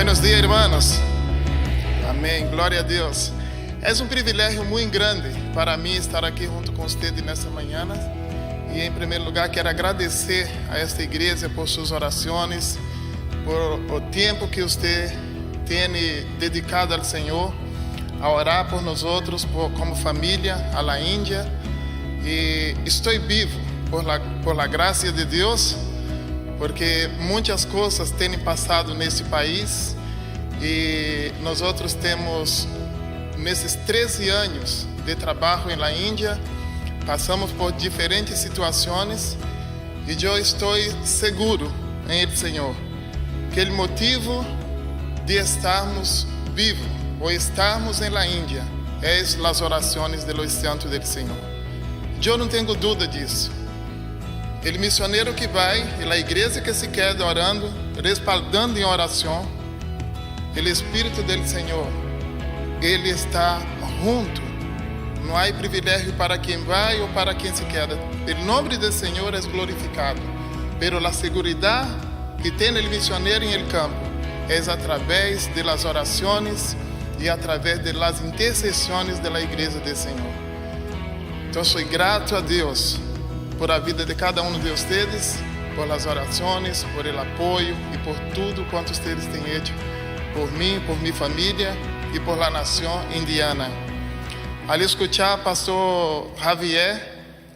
Buenos dias, hermanos. Amém, glória a Deus. É um privilégio muito grande para mim estar aqui junto com vocês nesta manhã. E em primeiro lugar quero agradecer a esta igreja por suas orações, por o tempo que você tem dedicado ao Senhor, a orar por nós outros, como família, a la Índia. E estou vivo por la graça de Deus, porque muitas coisas têm passado neste país e nós outros temos, nesses 13 anos de trabalho na Índia, passamos por diferentes situações e eu estou seguro em Ele, Senhor, que o motivo de estarmos vivos ou estarmos em la Índia é as orações de los santos do Senhor. Eu não tenho dúvida disso. O missionário que vai e a igreja que se queda orando, respaldando em oração, o Espírito do Senhor, Ele está junto. Não há privilégio para quem vai ou para quem se queda. O nome do Senhor é glorificado, pero a segurança que tem o missionário em el campo é através de las orações e através de las intercessões da igreja do Senhor. Então, sou grato a Deus por a vida de cada um de vocês, por las orações, por el apoio e por tudo quanto vocês têm feito por mim, por minha família e por la nação indiana. Al escuchar pastor Javier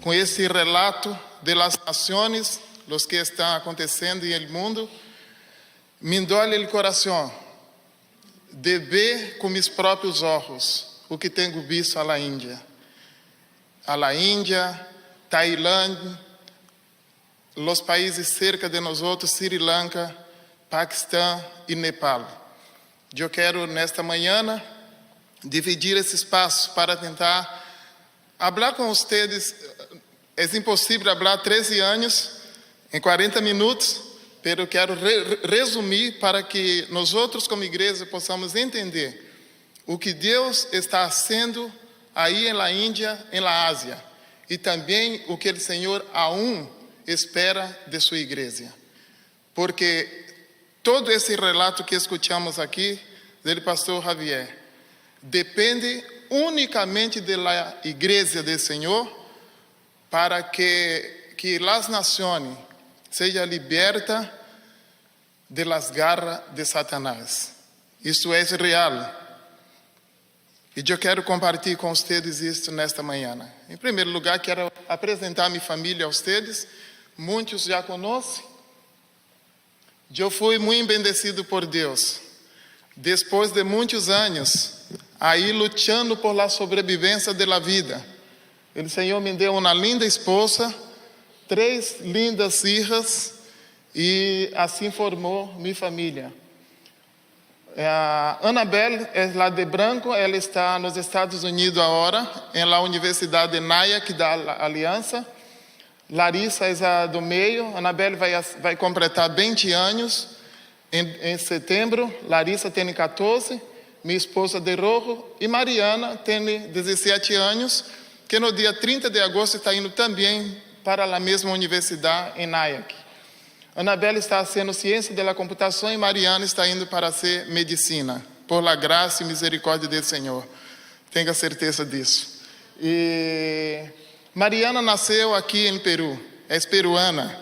com esse relato de las nações, los que estão acontecendo em el mundo, me dói o coração de ver com meus próprios olhos o que tenho visto a la Índia. A la Índia, Tailândia, os países cerca de nós outros, Sri Lanka, Paquistão e Nepal. Eu quero nesta manhã dividir esse espaço para tentar falar com vocês. É impossível falar 13 anos em 40 minutos, mas eu quero resumir para que nós outros como igreja possamos entender o que Deus está fazendo aí na Índia, na Ásia, e também o que o Senhor aún espera de sua igreja. Porque todo esse relato que escutamos aqui do pastor Javier depende unicamente da igreja do Senhor para que as nações sejam libertas de las garras de Satanás. Isso é real. E eu quero compartilhar com vocês isso nesta manhã. Em primeiro lugar, quero apresentar minha família a vocês. Muitos já conhecem. Eu fui muito bendecido por Deus. Depois de muitos anos, aí lutando por la sobrevivência da vida, o Senhor me deu uma linda esposa, 3 lindas filhas, e assim formou minha família. Annabelle é lá de branco, ela está nos Estados Unidos agora, na Universidade de Nyack da Aliança. Larissa é a do meio. Annabelle vai completar 20 anos em setembro. Larissa tem 14, minha esposa de rojo. E Mariana tem 17 anos, que no dia 30 de agosto está indo também para a mesma universidade em Nyack. Annabelle está fazendo ciência da computação e Mariana está indo para ser medicina, por la graça e misericórdia do Senhor. Tenha certeza disso. E Mariana nasceu aqui em Peru, é peruana.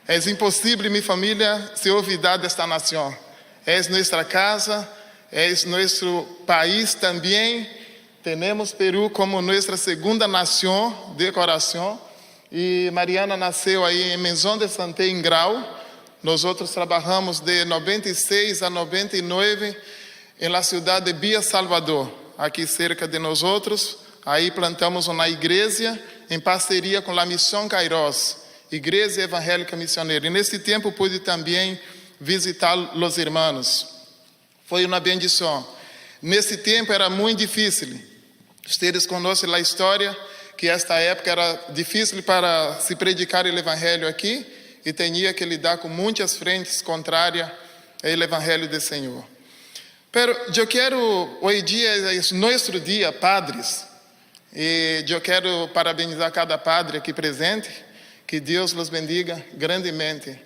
É impossível minha família se olvidar desta nação. É nossa casa, é nosso país também. Temos Peru como nossa segunda nação de coração. E Mariana nasceu aí em Maison de Santé em Grau. Nós outros trabalhamos de 96 a 99 em la cidade de Via Salvador, aqui cerca de nós outros. Aí plantamos uma igreja em parceria com a Missão Kairos, Igreja Evangélica Missioneira. E nesse tempo pude também visitar os irmãos. Foi uma bendição. Nesse tempo era muito difícil. Vocês conhecem a história, que esta época era difícil para se predicar o evangelho aqui e tinha que lidar com muitas frentes contrárias ao evangelho do Senhor. Pero eu quero, hoje dia é nosso dia, padres, e eu quero parabenizar cada padre aqui presente, que Deus los bendiga grandemente.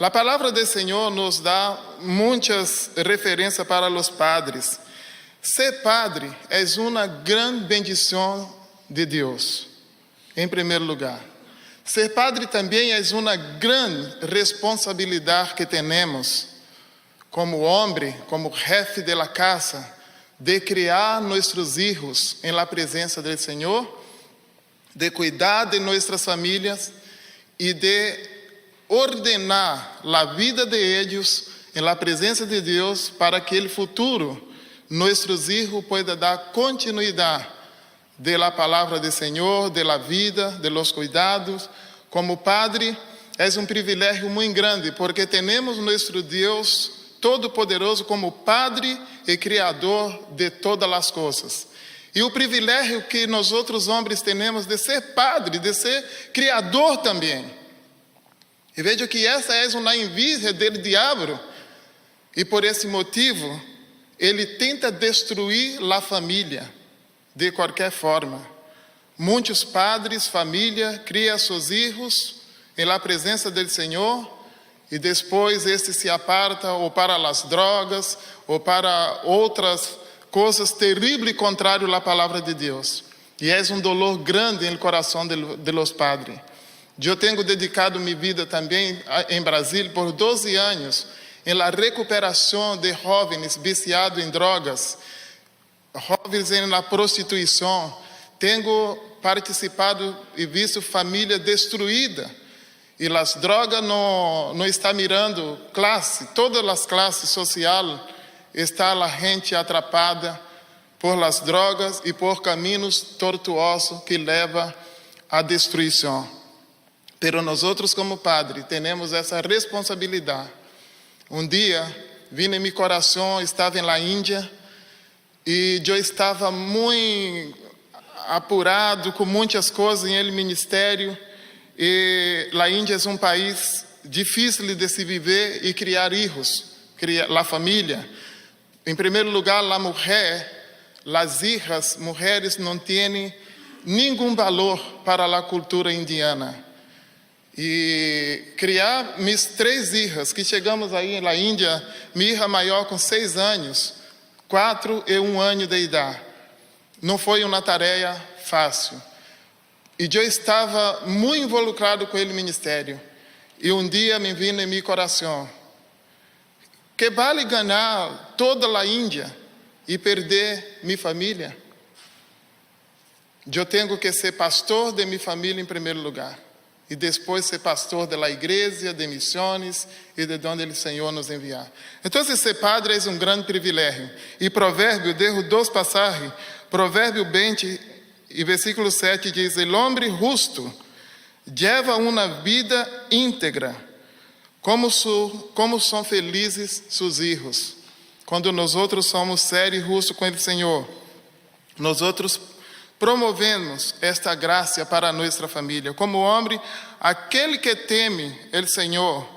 A palavra do Senhor nos dá muitas referências para os padres. Ser padre é uma grande bendição de Deus, em primeiro lugar. Ser padre também é uma grande responsabilidade que temos como homem, como jefe de la casa, de criar nossos filhos em la presença do Senhor, de cuidar de nossas famílias e de ordenar a vida de eles em la presença de Deus para que no futuro nossos filhos puedan dar continuidade de la palavra do Senhor, de la vida, de los cuidados. Como padre, é um privilégio muito grande, porque temos nosso Deus Todo-Poderoso como Padre e Criador de todas as coisas. E o privilégio que nós outros homens temos de ser padre, de ser Criador também. E vejo que essa é uma inveja do diabo, e por esse motivo, ele tenta destruir a família de qualquer forma. Muitos padres, família, criam seus filhos em la presença do Senhor e depois este se aparta ou para as drogas ou para outras coisas terríveis contrário à palavra de Deus. E é um dolor grande no coração de los padres. Eu tenho dedicado minha vida também em Brasil por 12 anos em la recuperação de jovens viciados em drogas, jovens em la prostituição. Tenho participado e visto família destruída. E as drogas não estão mirando classe, todas as classes sociais, está a gente atrapada por las drogas e por caminhos tortuosos que levam à destruição. Pero nós outros como padres temos essa responsabilidade. Um dia, vim em meu coração, estava na Índia e eu estava muito apurado com muitas coisas em ele ministério. E a Índia é um país difícil de se viver e criar filhos, criar a família. Em primeiro lugar, a mulher, as hijas, mulheres não têm nenhum valor para a cultura indiana. E criar minhas 3 hijas, que chegamos aí na Índia, minha hija maior com 6 anos, 4 e 1 ano de idade. Não foi uma tarefa fácil. E eu estava muito involucrado com o ministério. E um dia me veio em meu coração que vale ganhar toda a Índia e perder minha família. Eu tenho que ser pastor de minha família em primeiro lugar. E depois ser pastor da igreja, de missões e de onde o Senhor nos enviar. Então, ser padre é um grande privilégio. E provérbio, dejo 2 passagens. Provérbio 20 e versículo 7 diz: El hombre justo lleva uma vida íntegra, como são felizes seus filhos. Quando nós outros somos sérios e justos com o Senhor, nós outros promovemos esta graça para a nossa família. Como homem, aquele que teme o Senhor,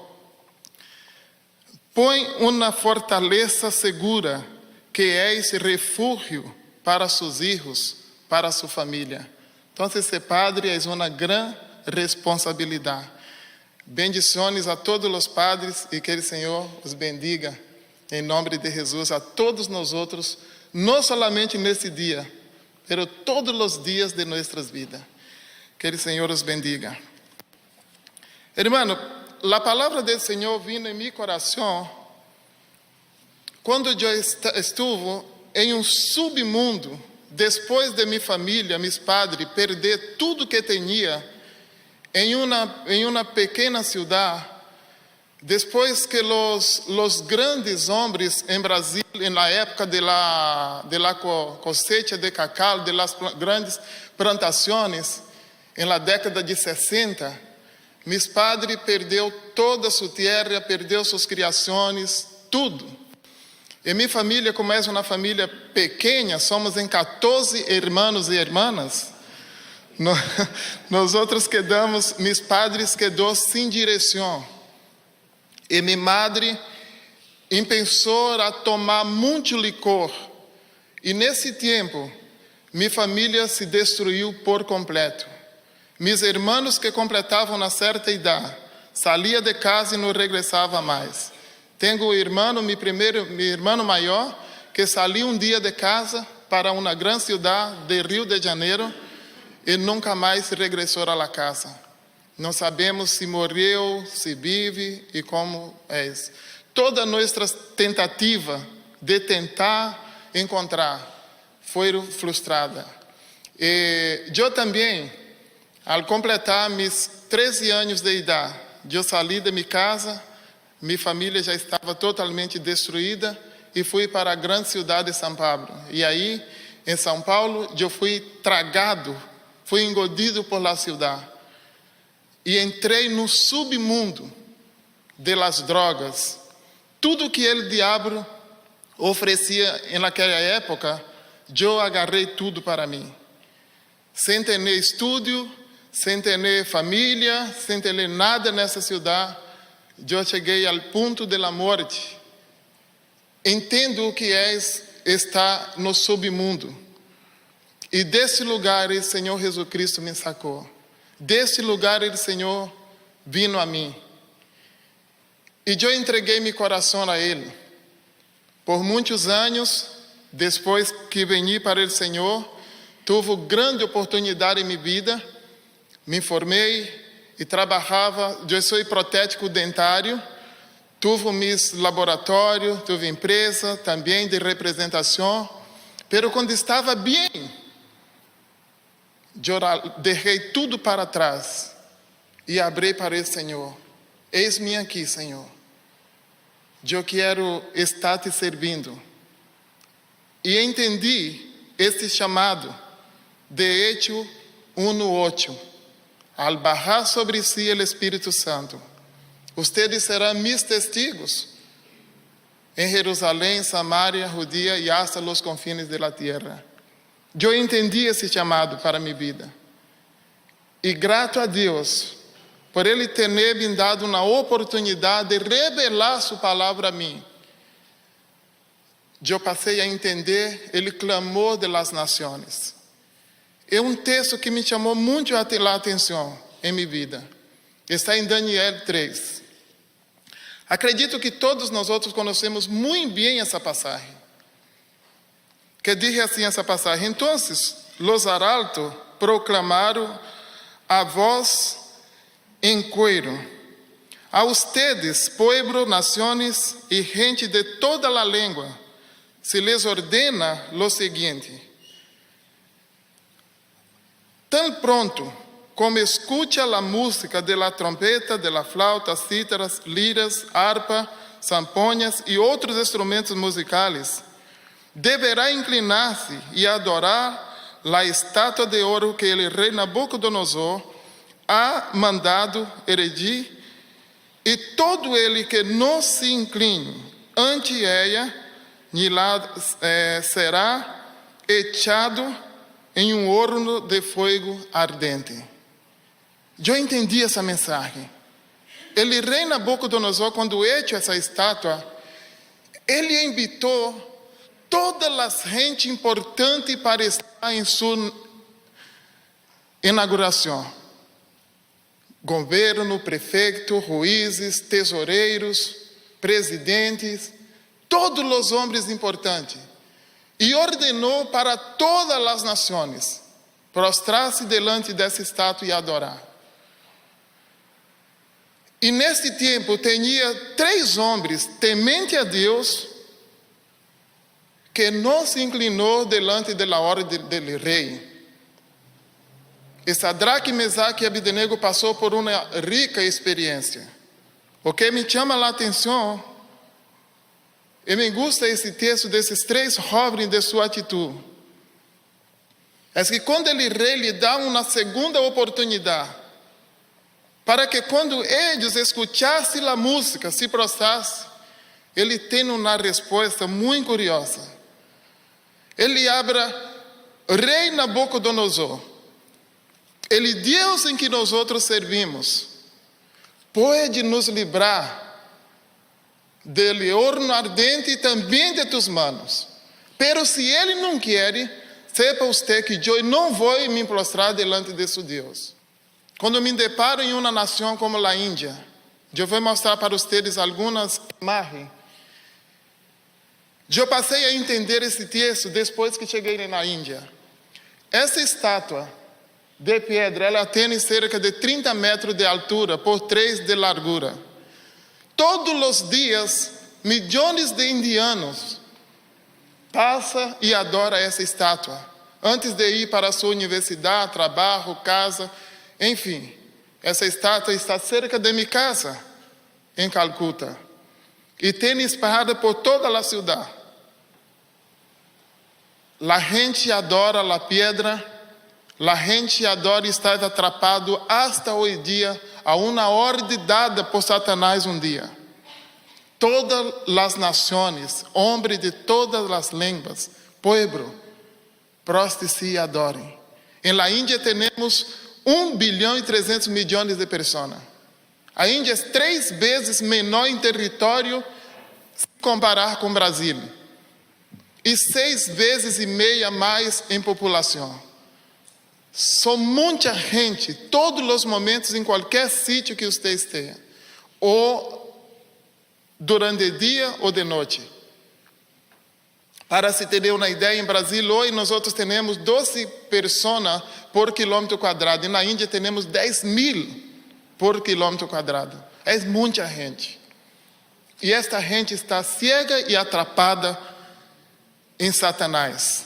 põe uma fortaleza segura, que é esse refúgio para seus filhos, para sua família. Então, ser padre é uma grande responsabilidade. Bendições a todos os padres e que o Senhor os bendiga, em nome de Jesus, a todos nós outros, não somente nesse dia, mas todos os dias de nossas vidas. Que o Senhor os bendiga. Hermano, a palavra do Senhor vino em meu coração quando eu estuve em um submundo, depois de minha família, meus padres, perder tudo que tinha em uma pequena cidade. Depois que os grandes homens em Brasil, na época de la cosecha de cacau, de las grandes plantações, na década de 60, meus padres perdeu toda sua terra, perdeu suas criações, tudo. E minha família, como é uma família pequena, somos em 14 irmãos e irmãs. Nós outros quedamos, meus padres quedou sem direção. E minha madre pensou a tomar muito licor. E nesse tempo, minha família se destruiu por completo. Meus irmãos que completavam uma certa idade saía de casa e não regressava mais. Tenho um irmão, meu irmão maior, que saiu um dia de casa para uma grande cidade de Rio de Janeiro e nunca mais regressou à casa. Não sabemos se morreu, se vive e como é. Toda nossa tentativa de tentar encontrar foi frustrada. E eu também, ao completar meus 13 anos de idade, eu saí de minha casa, minha família já estava totalmente destruída e fui para a grande cidade de São Paulo. E aí, em São Paulo, eu fui tragado, fui engolido por la cidade. E entrei no submundo das drogas. Tudo que o diabo oferecia naquela época, eu agarrei tudo para mim. Sem ter estudo, sem ter família, sem ter nada nessa cidade, eu cheguei ao ponto da morte. Entendo o que é estar no submundo. E desse lugar o Senhor Jesus Cristo me sacou. Desse lugar o Senhor vino a mim. E eu entreguei meu coração a Ele. Por muitos anos, depois que vim para o Senhor, tive grande oportunidade em minha vida. Me formei e trabalhava. Eu sou protético dentário. Tive meus laboratórios, tive empresa também de representação. Mas quando estava bem, eu deixei tudo para trás e abri para o Senhor. Eis-me aqui, Senhor. Eu quero estar te servindo. E entendi este chamado de Hechos 1:8. Al bajar sobre si el Espírito Santo, ustedes serão mis testigos em Jerusalém, Samaria, Judea e hasta los confines de la tierra. Eu entendi esse chamado para minha vida. E grato a Deus por Ele ter me dado uma oportunidade de revelar sua palavra a mim. Eu passei a entender o clamor das nações. É um texto que me chamou muito a atenção em minha vida. Está em Daniel 3. Acredito que todos nós conhecemos muito bem essa passagem. Que diz assim essa passagem: então, los arautos proclamaram a voz em cuero: a ustedes, pueblo, naciones e gente de toda a língua, se les ordena lo seguinte: tan pronto como escucha a música de la trompeta, de la flauta, cítaras, liras, arpa, zampoñas e outros instrumentos musicais, deverá inclinar-se e adorar a estátua de ouro que o rei Nabucodonosor ha mandado erigir, e todo ele que não se incline ante ela, será echado em um horno de fogo ardente. Eu entendi essa mensagem. O rei Nabucodonosor, quando echou essa estátua, ele invitou toda a gente importante para estar em sua inauguração. Governo, prefeito, juízes, tesoureiros, presidentes, todos os homens importantes. E ordenou para todas as nações prostrar-se delante dessa estátua e adorar. E nesse tempo tinha 3 homens tementes a Deus que não se inclinou delante da ordem do rei. E Sadraque, Mesaque e Abednego passou por uma rica experiência. O que me chama a atenção, e me gusta esse texto desses 3 jovens de sua atitude, é que quando o rei lhe dá uma segunda oportunidade, para que quando eles escutassem a música, se prostrassem, ele tem uma resposta muito curiosa. Ele abre: Rei Nabucodonosor, ele Deus em que nós servimos, pode nos livrar do horno ardente e também de tus manos. Pero se ele não quer, sepa você que eu não vou me prostrar delante de seu Deus. Quando me deparo em uma nação como a Índia, Eu vou mostrar para vocês algumas imagens. Eu passei a entender esse texto depois que cheguei na Índia. Essa estátua de pedra, ela tem cerca de 30 metros de altura por 3 de largura. Todos os dias, milhões de indianos passam e adoram essa estátua, antes de ir para a sua universidade, trabalho, casa, enfim. Essa estátua está cerca de minha casa, em Calcuta, e tem espalhada por toda a cidade. A gente adora a pedra, a gente adora estar atrapado até hoje dia a uma ordem dada por Satanás um dia. Todas as nações, homens de todas as línguas, pueblo, prostem-se e adorem. Em la Índia temos 1 bilhão e 300 milhões de pessoas. A Índia é 3 vezes menor em território se comparar com o Brasil. E 6 vezes e meia mais em população. São muita gente, todos os momentos, em qualquer sítio que você esteja. Ou durante o dia ou de noite. Para se ter uma ideia, em Brasil hoje nós temos 12 pessoas por quilômetro quadrado. E na Índia temos 10.000 por quilômetro quadrado. É muita gente. E esta gente está cega e atrapada em Satanás.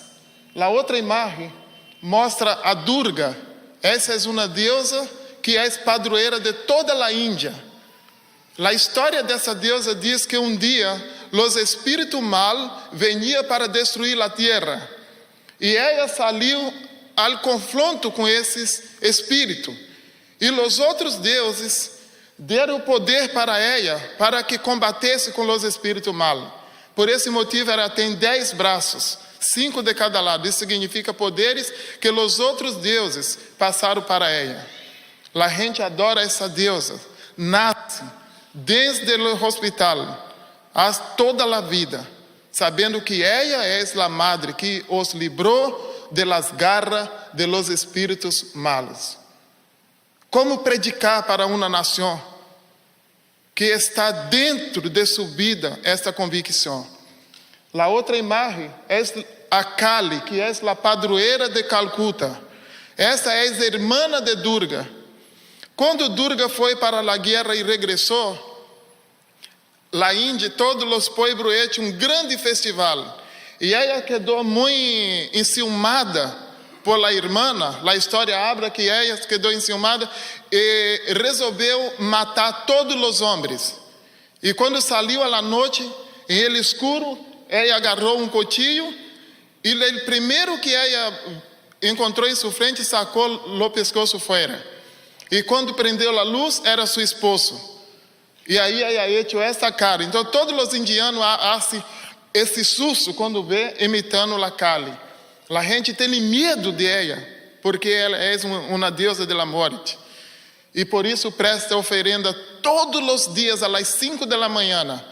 A outra imagem mostra a Durga. Essa é uma deusa que é padroeira de toda a Índia. A história dessa deusa diz que um dia os espíritos mal veniam para destruir a terra. E ela saiu ao confronto com esses espíritos. E os outros deuses deram o poder para ela, para que combatesse com os espíritos mal. Por esse motivo, ela tem 10 braços, 5 de cada lado. Isso significa poderes que os outros deuses passaram para ela. A gente adora essa deusa, nasce desde o hospital a toda a vida, sabendo que ela é a madre que os livrou de las garras de los espíritos malos. Como predicar para uma nação que está dentro de sua vida esta convicção? A outra imagem é a Kali, que é a padroeira de Calcuta. Esta é a irmã de Durga. Quando Durga foi para a guerra e regressou, a Índia, todos os pueblos tinham um grande festival. E ela quedou muito enciumada por a irmã. A história abre que ela quedou enciumada e resolveu matar todos os homens. E quando saiu à noite, em el escuro, ela agarrou um cuchillo e o primeiro que ela encontrou em sua frente sacou o pescoço fora. E quando prendeu a luz, era seu esposo. E aí ela hecho essa cara. Então todos os indianos fazem esse susto quando vê imitando a Kali. A gente tem medo de ela, porque ela é uma deusa da morte. E por isso presta oferenda todos os dias às 5 da manhã.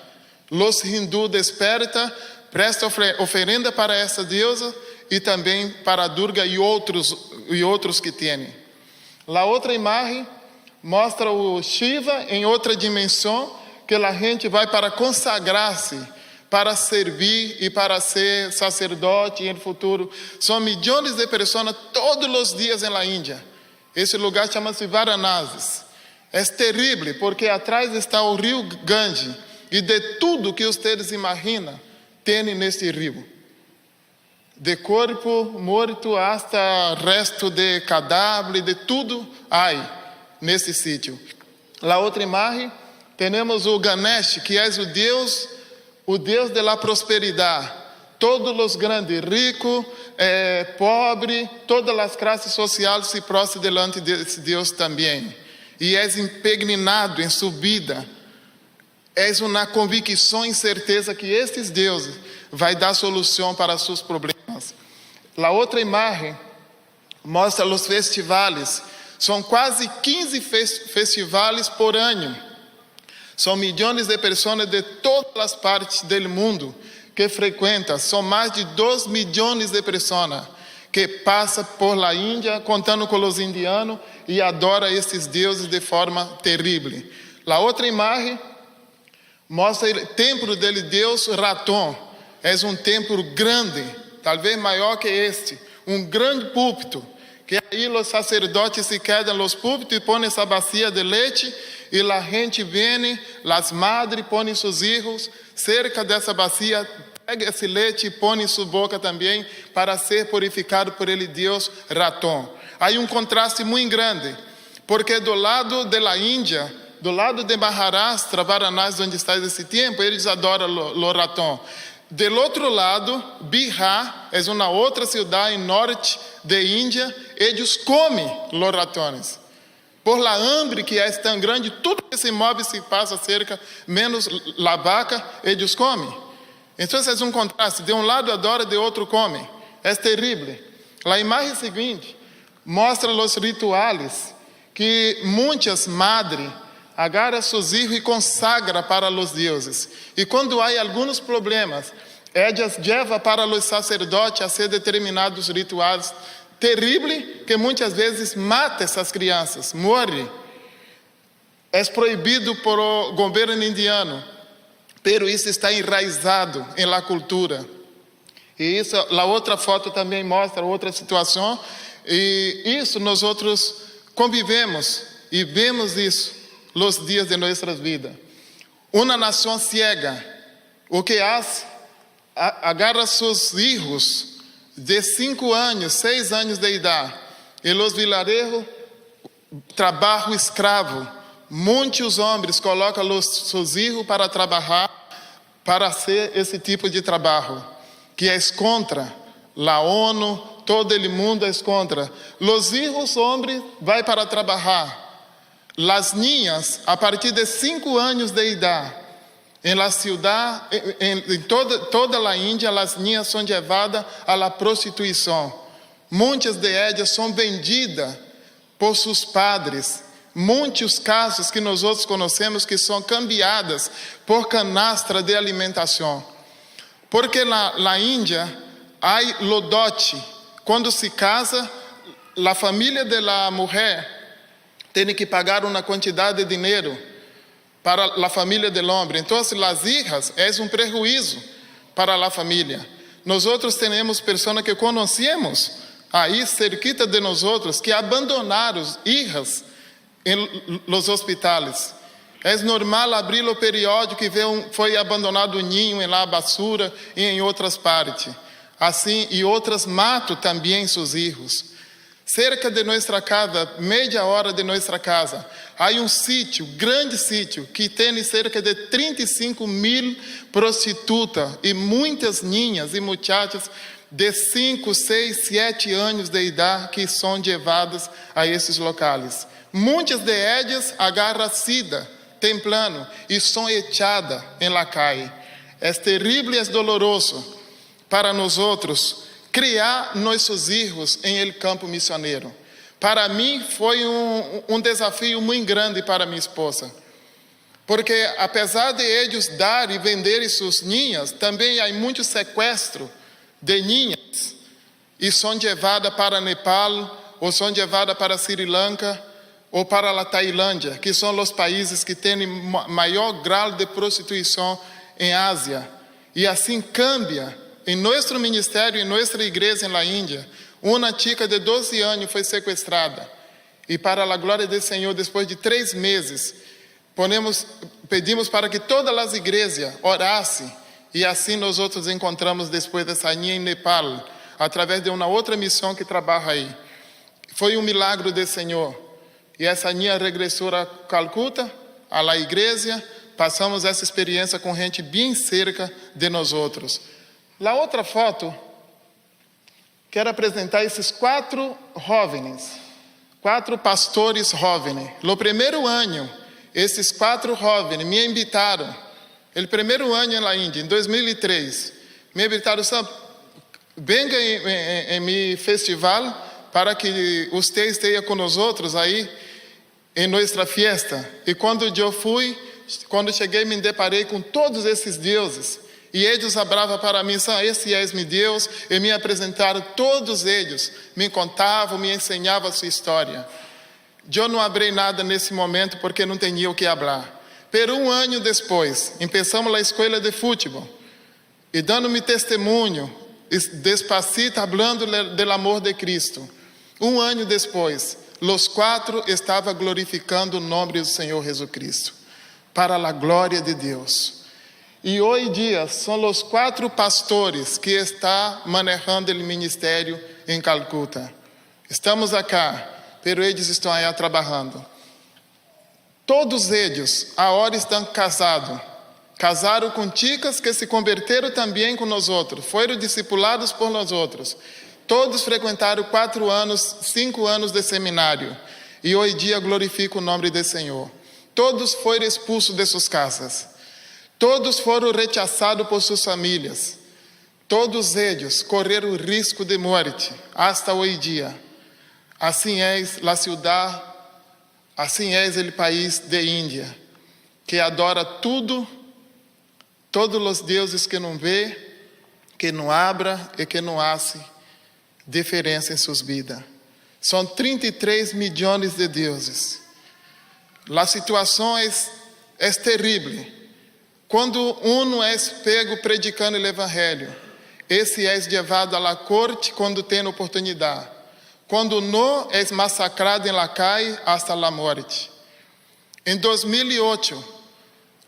Os hindus despertam, prestam oferenda para essa deusa e também para Durga e outros que têm. A outra imagem mostra o Shiva em outra dimensão, que a gente vai para consagrar-se, para servir e para ser sacerdote e no futuro. São milhões de pessoas todos os dias na Índia. Esse lugar chama-se Varanasi. É terrível, porque atrás está o rio Ganges. E de tudo que vocês imaginam, tem nesse rio. De corpo morto hasta resto de cadáver, de tudo há nesse sítio. A outra imagem, temos o Ganesh, que é o Deus da prosperidade. Todos os grandes, ricos, pobres, todas as classes sociais se prostram delante desse Deus também. E é impregnado em sua vida. É uma convicção e certeza que estes deuses vai dar solução para seus problemas. A outra imagem mostra os festivais. São quase 15 festivais por ano. São milhões de pessoas de todas as partes do mundo que frequentam. São mais de 2 milhões de pessoas que passam por la Índia, contando com os indianos, e adoram esses deuses de forma terrível. A outra imagem mostra o templo de Deus Ratón. É um templo grande, talvez maior que este, grande púlpito, que aí os sacerdotes se quedam nos púlpitos e põem essa bacia de leite, e a gente vem, as madres põem seus filhos cerca dessa bacia, pega esse leite e põe em sua boca também, para ser purificado por ele Deus Ratón. Há contraste muito grande, porque do lado da Índia, do lado de Maharashtra, Varanasi, onde está esse templo, eles adoram o Ratón. Do outro lado, Bihar, é uma outra cidade em norte de Índia, eles comem os ratones. Por la hambre que é tão grande, tudo que se move se passa cerca, menos a vaca, eles comem. Então, é contraste. De lado adora, de outro come. É terrível. A imagem seguinte mostra os rituais que muitas madres agarram seus filhos e consagram para os deuses. E quando há alguns problemas, elas levam para os sacerdotes a ser determinados rituais terríveis, que muitas vezes mata essas crianças, morre. É proibido por o governo indiano, pero isso está enraizado em la cultura. E isso, a outra foto também mostra outra situação, e isso nós outros convivemos e vemos isso nos dias de nossas vidas. Uma nação cega, o que faz? Agarra seus filhos de 5 anos, 6 anos de idade, e los vilarejos, trabalho escravo. Muitos homens colocam seus filhos para trabalhar, para ser esse tipo de trabalho, que é contra a ONU, todo o mundo é contra. Os filhos homens vão para trabalhar. As niñas, a partir de 5 anos de idade, em la ciudad, em toda a Índia, as niñas são levadas à prostituição. Muitas de elas são vendidas por seus padres. Muitos casos que nós outros conhecemos que são cambiadas por canastra de alimentação. Porque na Índia há o dote. Quando se casa, a família da mulher tem que pagar uma quantidade de dinheiro para a família do homem. Então, as hijas é prejuízo para a família. Nós outros temos pessoas que conhecemos aí cerquita de nós outros que abandonaram hijas em los hospitais. É normal abrir o periódico e ver foi abandonado um ninho em lá basura e em outras partes. Assim, e outras matam também seus filhos. Cerca de nossa casa, meia hora de nossa casa, há sítio, grande sítio, que tem cerca de 35.000 prostitutas e muitas niñas e muchachas de 5, 6, 7 anos de idade que são levadas a esses locais. Muitas de elas agarram sida, templano, e são echadas em la calle. É terrível e é doloroso para nós outros criar nossos filhos em el campo missioneiro. Para mim foi desafio muito grande para minha esposa, porque apesar de eles dar e vender suas ninhas, também há muito sequestro de ninhas e são levadas para Nepal ou são levadas para Sri Lanka ou para a Tailândia, que são os países que têm maior grau de prostituição em Ásia. E assim cambia. Em nosso ministério, em nossa igreja na Índia, uma chica de 12 anos foi sequestrada. E para a glória do Senhor, depois de 3 meses, pedimos para que todas as igrejas orassem. E assim nós outros encontramos depois dessa ninha em Nepal, através de uma outra missão que trabalha aí. Foi milagre do Senhor. E essa ninha regressou a Calcuta, à igreja. Passamos essa experiência com gente bem cerca de nós outros. Na outra foto, quero apresentar esses 4 jovens, 4 pastores jovens. No primeiro ano, esses 4 jovens me invitaram, no primeiro ano na Índia, em 2003, me invitaram, venga em meu festival para que você esteja com nós outros aí em nossa festa. E quando eu fui, quando cheguei, me deparei com todos esses deuses. E eles falavam para mim, esse é meu Deus, e me apresentaram todos eles, me contavam, me ensinavam a sua história. Eu não abri nada nesse momento porque não tinha o que falar. Pero um ano depois, começamos a escola de futebol. E dando-me testemunho, despacito, hablando do amor de Cristo. Um ano depois, os quatro estavam glorificando o nome do Senhor Jesus Cristo, para a glória de Deus. E hoje dia são os quatro pastores que estão manejando o ministério em Calcuta. Estamos acá, pero eles estão aí trabalhando. Todos eles agora estão casados. Casaram com chicas que se converteram também com nós outros, foram discipulados por nós outros. Todos frequentaram 4 anos, 5 anos de seminário e hoje dia glorificam o nome do Senhor. Todos foram expulsos de suas casas, todos foram rechaçados por suas famílias, todos eles correram risco de morte hasta hoje dia. Assim é a cidade, assim é o país de Índia, que adora tudo. Todos os deuses que não vê, que não abra e que não hace diferença em suas vidas. São 33 milhões de deuses. A situação é terrível. Quando um é pego predicando o evangelho, esse é levado à corte quando tem oportunidade. Quando não, é massacrado em la calle hasta la morte. Em 2008,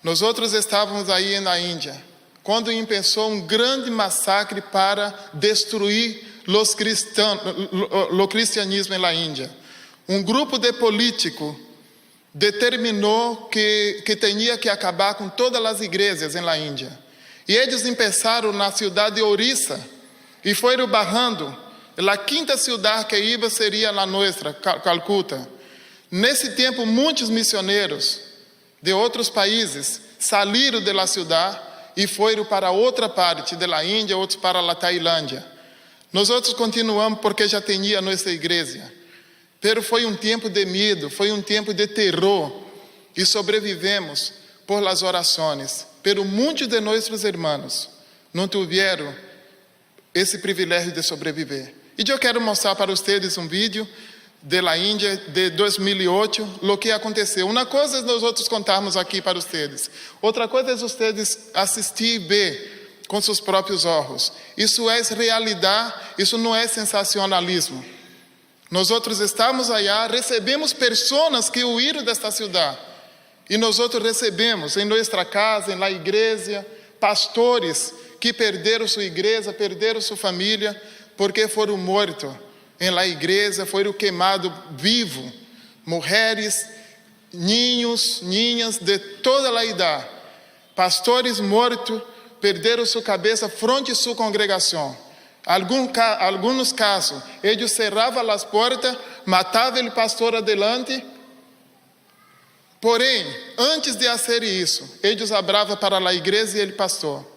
nós outros estávamos aí na Índia, quando começou um grande massacre para destruir o cristianismo na Índia. Um grupo de políticos determinou que tinha que acabar com todas as igrejas na Índia. E eles começaram na cidade de Orissa e foram barrando. A quinta cidade que iba seria a nossa, Calcuta. Nesse tempo, muitos missionários de outros países saíram da cidade e foram para outra parte da Índia, outros para a Tailândia. Nós outros continuamos porque já tinha nossa igreja. Pero foi um tempo de medo, foi um tempo de terror e sobrevivemos por las orações. Pero muitos de nossos irmãos não tiveram esse privilégio de sobreviver. E eu quero mostrar para vocês um vídeo da Índia de 2008, o que aconteceu. Uma coisa é nós outros contarmos aqui para vocês. Outra coisa é vocês assistir e ver com seus próprios olhos. Isso é realidade, isso não é sensacionalismo. Nós outros estamos allá, recebemos pessoas que huíram desta cidade. E nós outros recebemos em nossa casa, na igreja, pastores que perderam sua igreja, perderam sua família, porque foram mortos em la igreja, foram queimados vivos, mulheres, ninhos, ninhas de toda a idade, pastores mortos, perderam sua cabeça frente à sua congregação. Alguns casos, eles cerravam as portas, matavam o pastor adelante. Porém, antes de fazer isso, eles abravam para a igreja e o pastor: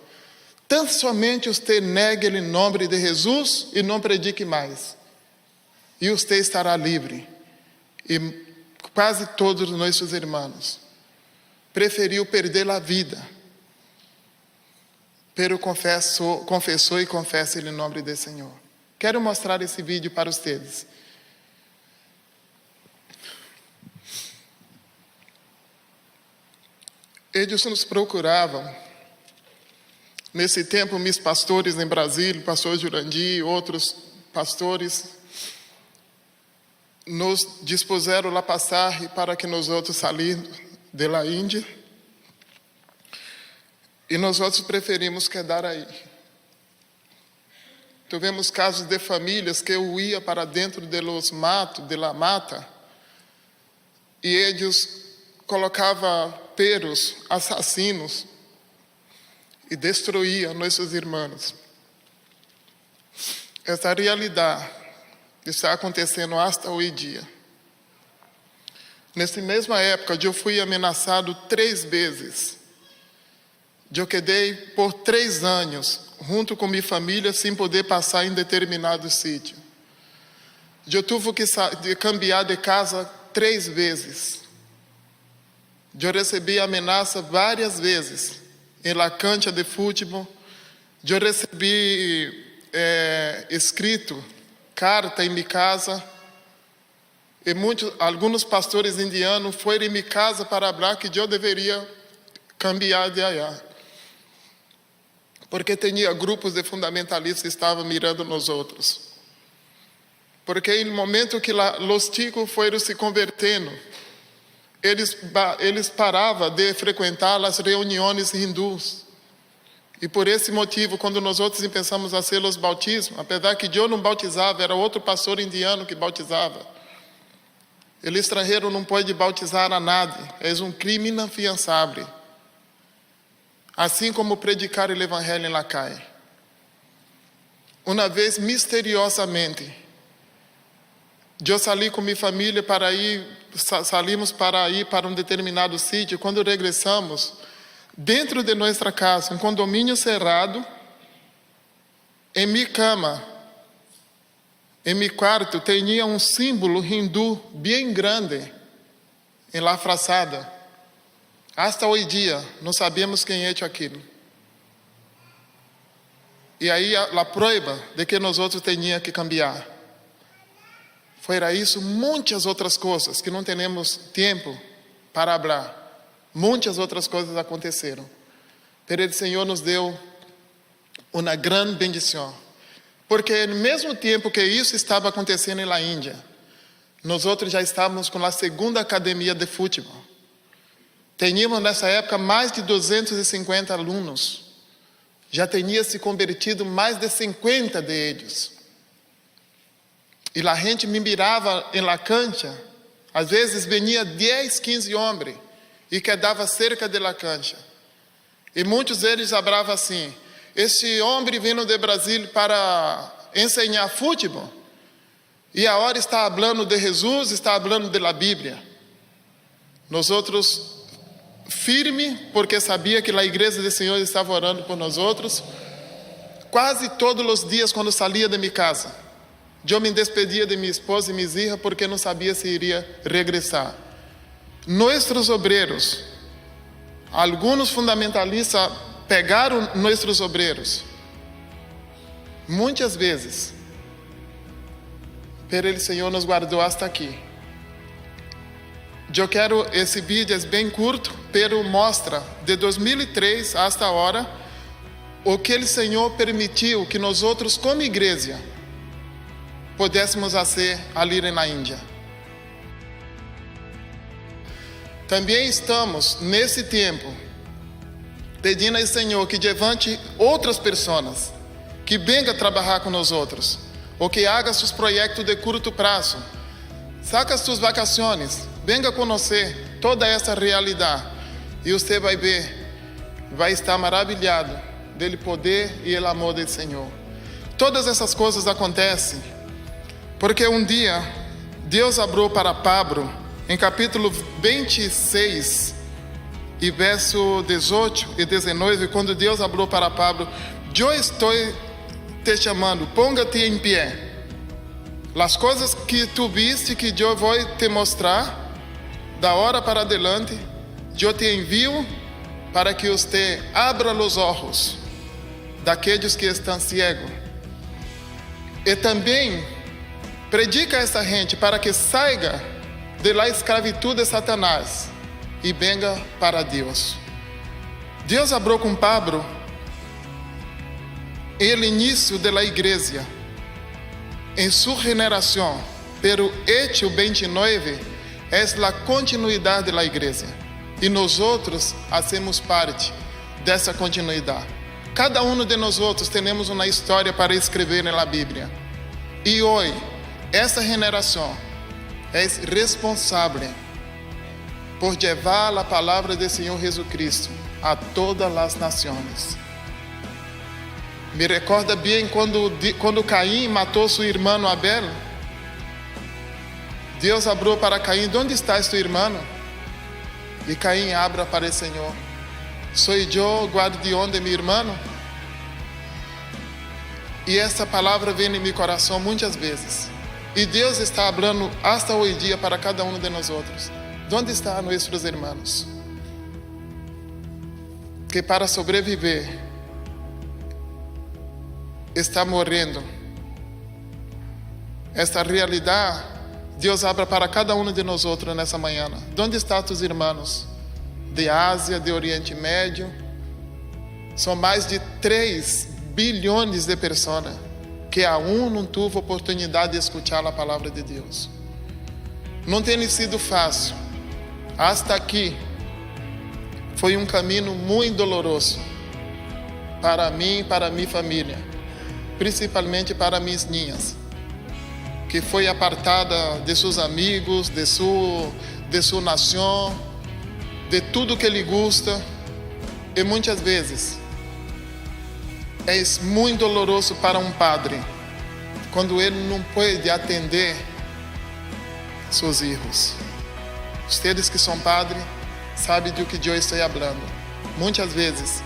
tão somente você negue o nome de Jesus e não predique mais, e você estará livre. E quase todos os nossos irmãos preferiu perder a vida, pero confessou e confessa em nome do Senhor. Quero mostrar esse vídeo para vocês. Eles nos procuravam. Nesse tempo, meus pastores em Brasília, o pastor Jurandir, outros pastores, nos dispuseram a passagem para que nós outros saímos da Índia. E nós outros preferimos quedar aí. Tivemos casos de famílias que iam para dentro de los matos, de la mata, e eles colocavam peros, assassinos, e destruíam nossos irmãos. Essa realidade está acontecendo hasta hoje dia. Nessa mesma época, eu fui ameaçado 3 vezes. Eu quedei por 3 anos, junto com minha família, sem poder passar em determinado sítio. Eu tive que cambiar de casa 3 vezes. Eu recebi ameaça várias vezes. Em la cancha de futebol, eu recebi escrito carta em minha casa. E alguns pastores indianos foram em minha casa para falar que eu deveria cambiar de allá. Porque tinha grupos de fundamentalistas que estavam mirando nós outros. Porque no momento que os chicos foram se convertendo, eles paravam de frequentar as reuniões hindus. E por esse motivo, quando nós outros pensamos a fazer os bautismos, apesar que eu não bautizava, era outro pastor indiano que bautizava. O estrangeiro não pode bautizar a nadie, é um crime inafiançável. Assim como predicar o evangelho em la calle. Uma vez, misteriosamente, eu saí com minha família saímos para ir para um determinado sítio. Quando regressamos, dentro de nossa casa, um condomínio cerrado, em minha cama, em meu quarto, tinha um símbolo hindu bem grande, em la fachada. Hasta hoje dia, não sabemos quem é aquilo. E aí, a prova de que nós outros tínhamos que cambiar. Fora isso, muitas outras coisas que não temos tempo para falar. Muitas outras coisas aconteceram. Mas o Senhor nos deu uma grande bendição. Porque no mesmo tempo que isso estava acontecendo na Índia, nós outros já estávamos com a segunda academia de futebol. Tínhamos nessa época mais de 250 alunos. Já tinha se convertido mais de 50 deles. E a gente me mirava em la cancha. Às vezes venia 10, 15 homens e quedava cerca de la cancha. E muitos deles falavam assim: este homem vindo de Brasil para ensinar futebol e agora está falando de Jesus, está falando de la Bíblia. Nós outros firme, porque sabia que a igreja do Senhor estava orando por nós outros. Quase todos os dias, quando saía de minha casa, eu me despedia de minha esposa e minhas filhas, porque não sabia se iria regressar. Nossos obreiros, alguns fundamentalistas pegaram nossos obreiros, muitas vezes, mas o Senhor nos guardou hasta aqui. Eu quero, esse vídeo é bem curto, pero mostra de 2003 hasta agora o que o Senhor permitiu que nós outros, como igreja, pudéssemos fazer ali na Índia. Também estamos, nesse tempo, pedindo ao Senhor que levante outras pessoas, que venham trabalhar com nós outros, ou que haga seus projetos de curto prazo. Saca suas vacações, venha conhecer toda essa realidade e você vai ver, vai estar maravilhado dele poder e o amor do Senhor. Todas essas coisas acontecem porque um dia Deus abriu para Pablo, em capítulo 26 e verso 18 e 19, quando Deus abriu para Pablo: eu estou te chamando, ponga-te em pé. As coisas que tu viste que eu vou te mostrar, da hora para adelante, eu te envio para que você abra os olhos daqueles que estão cegos. E também predica a essa gente para que saia da escravidão de Satanás e venga para Deus. Deus abriu com Pablo o início da igreja em sua generação, pero Hechos 29 é a continuidade da igreja e nós outros fazemos parte dessa continuidade. Cada um de nós outros temos uma história para escrever na Bíblia e hoje essa geração é responsável por levar a palavra do Senhor Jesus Cristo a todas as nações. Me recorda bem quando Caim matou seu irmão Abel. Deus abriu para Caim: onde está este irmão? E Caim abre para o Senhor: sou eu, guardião de meu irmão? E essa palavra vem em meu coração muitas vezes. E Deus está falando hasta hoje dia para cada um de nós outros: onde estão nossos irmãos? Que para sobreviver está morrendo. Esta realidade Deus abre para cada um de nós outros nessa manhã. Onde estão tus irmãos? de Ásia, de Oriente Médio. São mais de 3 bilhões de pessoas que aún não teve oportunidade de escutar a palavra de Deus. Não tem sido fácil. Hasta aqui foi um caminho muito doloroso para mim e para minha família, principalmente para minhas ninhas, que foi apartada de seus amigos, de sua nação, de tudo que lhe gusta, e muitas vezes é muito doloroso para um padre quando ele não pode atender seus filhos. Vocês que são padres sabem do que eu estou falando. Muitas vezes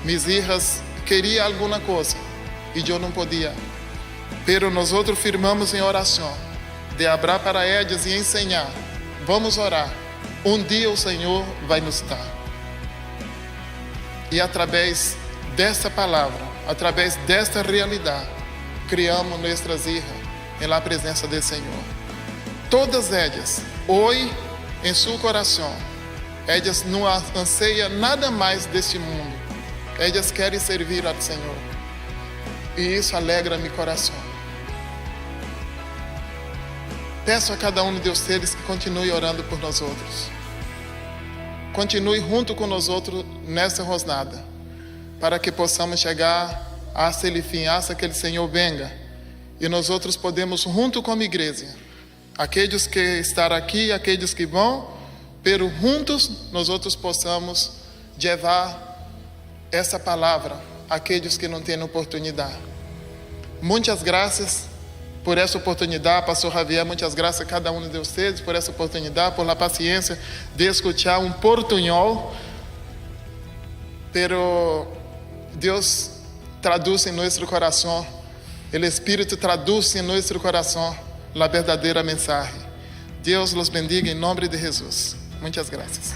minhas filhas queriam alguma coisa e eu não podia. Pero nós outros firmamos em oração de abrir para elas e ensinar. Vamos orar. Um dia o Senhor vai nos dar. E através desta palavra, através desta realidade, criamos nossas filhas na presença do Senhor. Todas elas, hoje, em seu coração, elas não anseiam nada mais deste mundo. Elas querem servir ao Senhor. E isso alegra meu coração. Peço a cada um de vocês que continue orando por nós outros. Continue junto com nós outros nessa jornada, para que possamos chegar a aquele fim, a que o Senhor venga. E nós outros podemos, junto com a igreja, aqueles que estão aqui, aqueles que vão, pero juntos nós outros possamos levar essa palavra àqueles que não têm oportunidade. Muitas graças por essa oportunidade, Pastor Javier. Muitas graças a cada um de vocês por essa oportunidade, por a paciência de escutar um portunhol. Pero Deus traduz em nosso coração, o Espírito traduz em nosso coração a verdadeira mensagem. Deus los bendiga em nome de Jesus. Muitas graças.